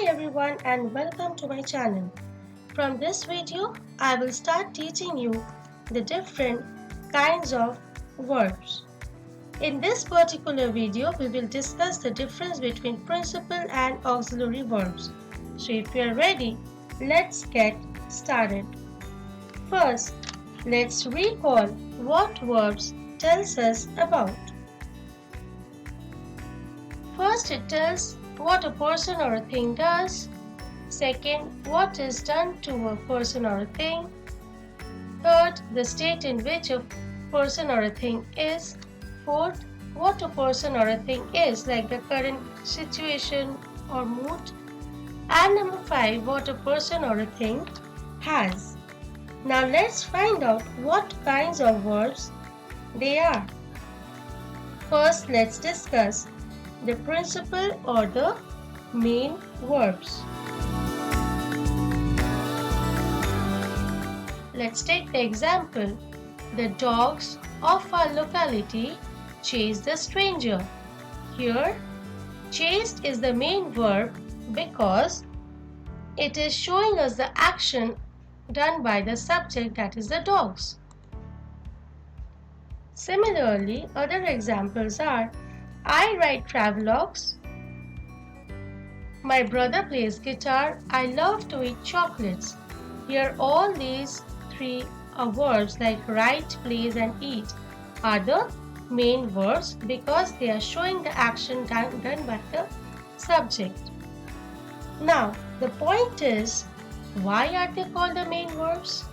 Hi everyone and welcome to my channel. From this video, I will start teaching you the different kinds of verbs. In this particular video, we will discuss the difference between principal and auxiliary verbs. So if you are ready, let's get started. First, let's recall what verbs tells us about. First, it tells what a person or a thing does. Second, what is done to a person or a thing. Third, the state in which a person or a thing is. Fourth, what a person or a thing is, like the current situation or mood. And number 5, what a person or a thing has. Now let's find out what kinds of verbs they are. First, let's discuss the principal or the main verbs. Let's take the example. The dogs of our locality chased the stranger. Here, chased is the main verb because it is showing us the action done by the subject, that is the dogs. Similarly, other examples are I write travelogues. My brother plays guitar. I love to eat chocolates. Here all these three verbs like write, plays and eat are the main verbs because they are showing the action done by the subject. Now the point is, why are they called the main verbs?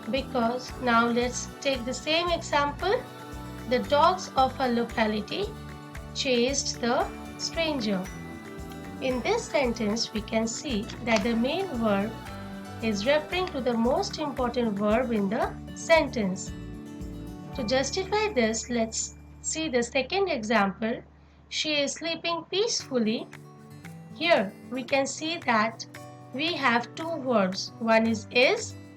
Because now let's take the same example. The dogs of a locality chased the stranger. In this sentence, we can see that the main verb is referring to the most important verb in the sentence. To justify this, let's see the second example. She is sleeping peacefully. Here, we can see that we have two verbs. One is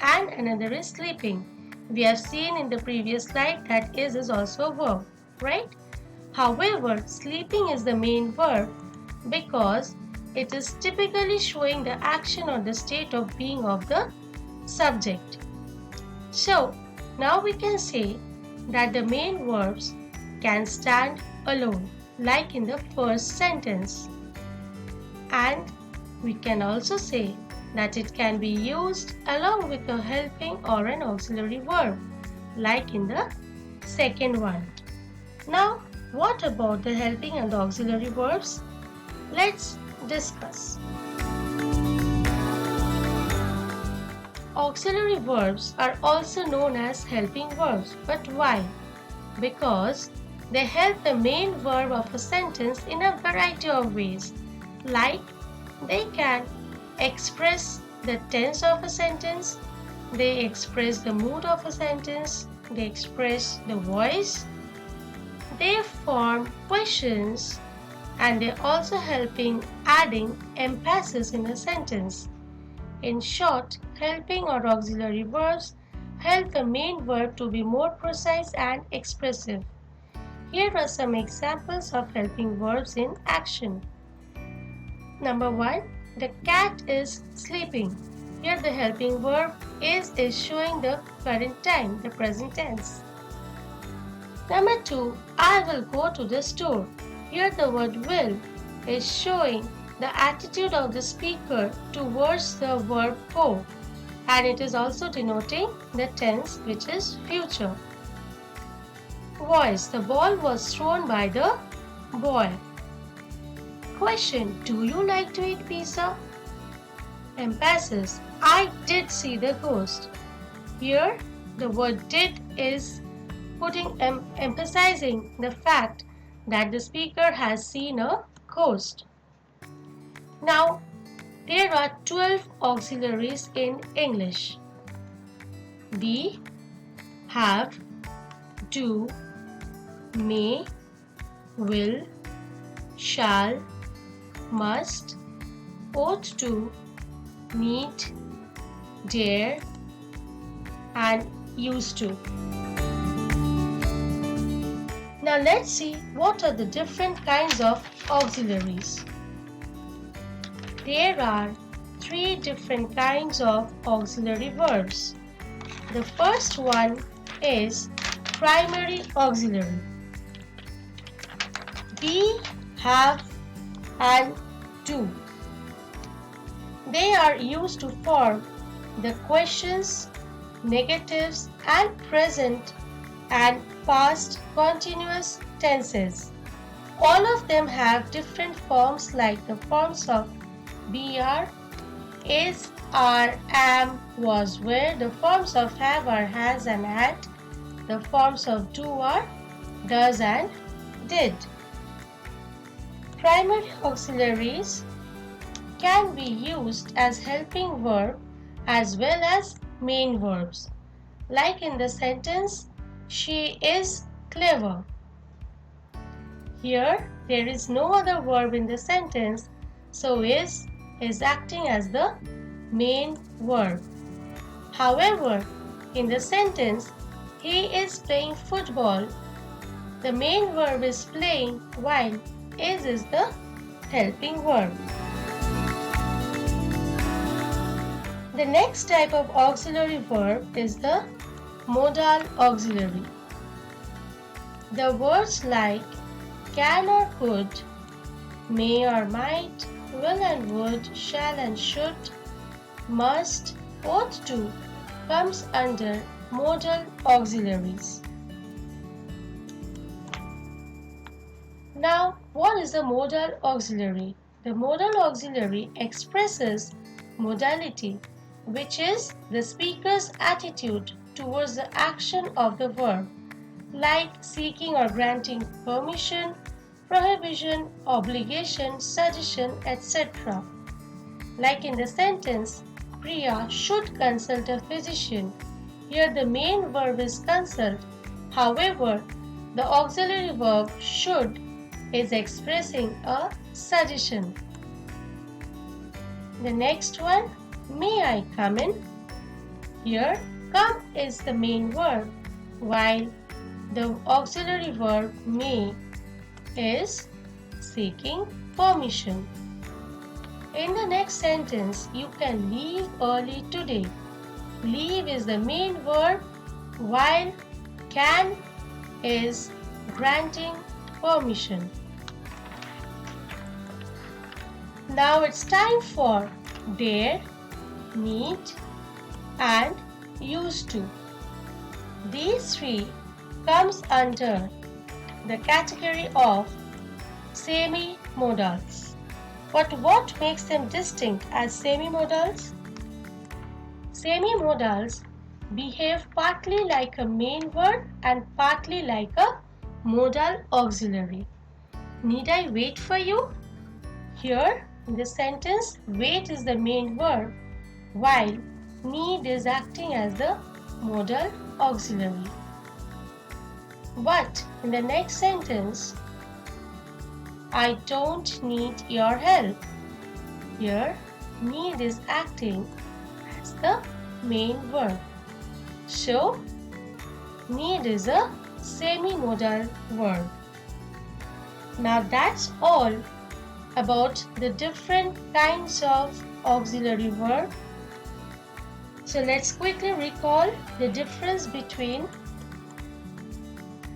and another is sleeping. We have seen in the previous slide that is also a verb, right? However, sleeping is the main verb because it is typically showing the action or the state of being of the subject. So, now we can say that the main verbs can stand alone, like in the first sentence. And we can also say that it can be used along with a helping or an auxiliary verb, like in the second one. Now, what about the helping and the auxiliary verbs? Let's discuss. Auxiliary verbs are also known as helping verbs. But why? Because they help the main verb of a sentence in a variety of ways. Like, they can express the tense of a sentence, they express the mood of a sentence, they express the voice, they form questions, and they're also helping adding emphasis in a sentence. In short, helping or auxiliary verbs help the main verb to be more precise and expressive. Here are some examples of helping verbs in action. Number 1. The cat is sleeping. Here the helping verb is showing the current time, the present tense. Number 2. I will go to the store. Here the word will is showing the attitude of the speaker towards the verb go, and it is also denoting the tense, which is future. Voice. The ball was thrown by the boy. Question. Do you like to eat pizza? Emphasis. I did see the ghost. Here the word did is emphasizing the fact that the speaker has seen a ghost. Now, there are 12 auxiliaries in English. Be, have, do, may, will, shall, must, ought to, need, dare, and used to. Now let's see what are the different kinds of auxiliaries. There are three different kinds of auxiliary verbs. The first one is primary auxiliary. Be, have, and do. They are used to form the questions, negatives, and present and past continuous tenses. All of them have different forms like the forms of BR, is, are, am, was, were, the forms of have, are, has, and had, the forms of do, are, does, and did. Primary auxiliaries can be used as helping verb as well as main verbs. Like in the sentence, she is clever. Here, there is no other verb in the sentence, so is acting as the main verb. However, in the sentence, he is playing football, the main verb is playing while is the helping verb. The next type of auxiliary verb is the modal auxiliary. The words like can or could, may or might, will and would, shall and should, must, ought to comes under modal auxiliaries. Now, what is a modal auxiliary? The modal auxiliary expresses modality, which is the speaker's attitude towards the action of the verb, like seeking or granting permission, prohibition, obligation, suggestion, etc. Like in the sentence, Priya should consult a physician. Here the main verb is consult. However, the auxiliary verb should is expressing a suggestion. The next one, may I come in? Here, come is the main verb, while the auxiliary verb may is seeking permission. In the next sentence, you can leave early today. Leave is the main verb, while can is granting permission. Now it's time for dare, need, and used to. These three comes under the category of semi-modals. But what makes them distinct as semi-modals? Semi-modals behave partly like a main verb and partly like a modal auxiliary. Need I wait for you? Here, in the sentence, wait is the main verb, while need is acting as the modal auxiliary. But in the next sentence, I don't need your help. Here, need is acting as the main verb. So, need is a semi-modal verb. Now that's all about the different kinds of auxiliary verb. So let's quickly recall the difference between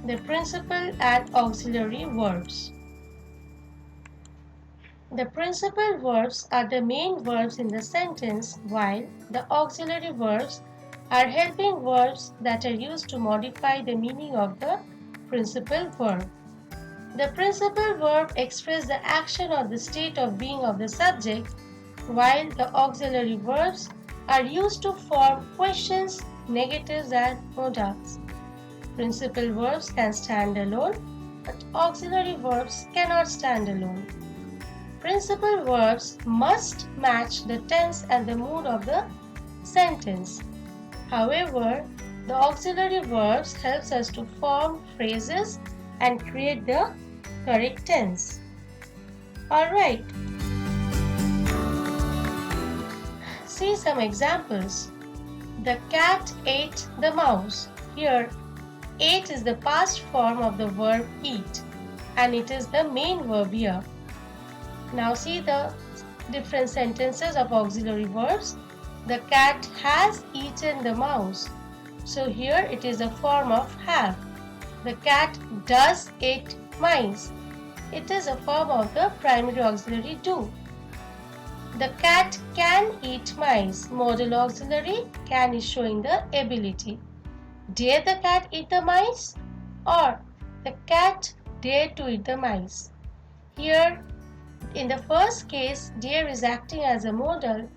the principal and auxiliary verbs. The principal verbs are the main verbs in the sentence, while the auxiliary verbs are helping verbs that are used to modify the meaning of the principal verb. The principal verb expresses the action or the state of being of the subject, while the auxiliary verbs are used to form questions, negatives, and modals. Principal verbs can stand alone, but auxiliary verbs cannot stand alone. Principal verbs must match the tense and the mood of the sentence. However, the auxiliary verbs helps us to form phrases and create the correct tense. Alright. See some examples. The cat ate the mouse. Here, ate is the past form of the verb eat, and it is the main verb here. Now see the different sentences of auxiliary verbs. The cat has eaten the mouse. So here it is a form of have. The cat does eat mice. It is a form of the primary auxiliary do. The cat can eat mice. Modal auxiliary can is showing the ability. Dare the cat eat the mice? Or the cat dare to eat the mice. Here, in the first case, dare is acting as a modal.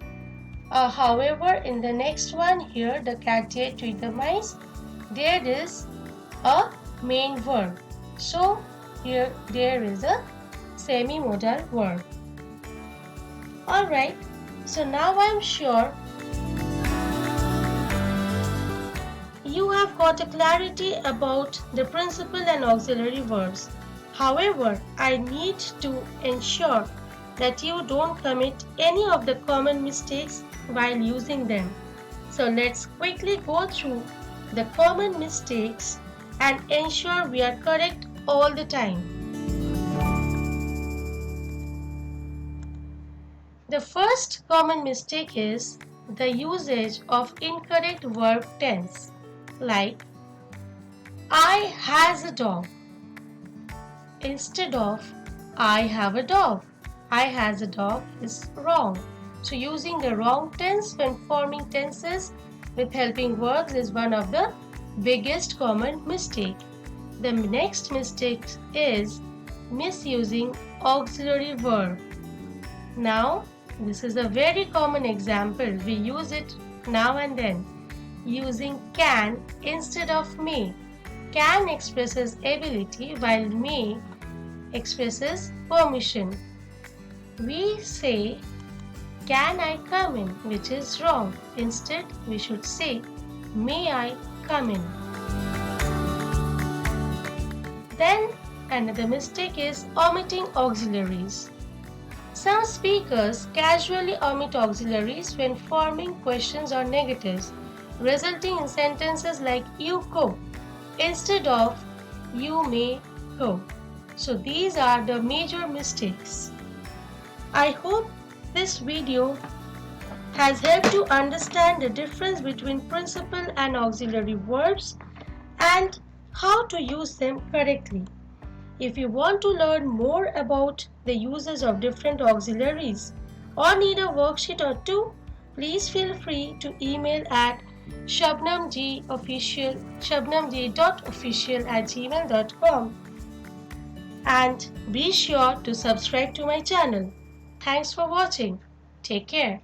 However, in the next one here, the cat dared to eat the mice, dared is a main verb. So, here dare is a semi-modal verb. Alright, so now I am sure you have got a clarity about the principal and auxiliary verbs. However, I need to ensure that you don't commit any of the common mistakes while using them. So let's quickly go through the common mistakes and ensure we are correct all the time. The first common mistake is the usage of incorrect verb tense, like I has a dog instead of I have a dog. I has a dog is wrong. So using the wrong tense when forming tenses with helping verbs is one of the biggest common mistake. The next mistake is misusing auxiliary verb. Now, this is a very common example. We use it now and then. Using can instead of may. Can expresses ability while may expresses permission. We say, can I come in? Which is wrong. Instead, we should say, may I come in? Then, another mistake is omitting auxiliaries. Some speakers casually omit auxiliaries when forming questions or negatives, resulting in sentences like you go instead of you may go. So these are the major mistakes. I hope this video has helped you understand the difference between principal and auxiliary verbs and how to use them correctly. If you want to learn more about the uses of different auxiliaries or need a worksheet or two, please feel free to email at shabnamg.official@gmail.com and be sure to subscribe to my channel. Thanks for watching. Take care.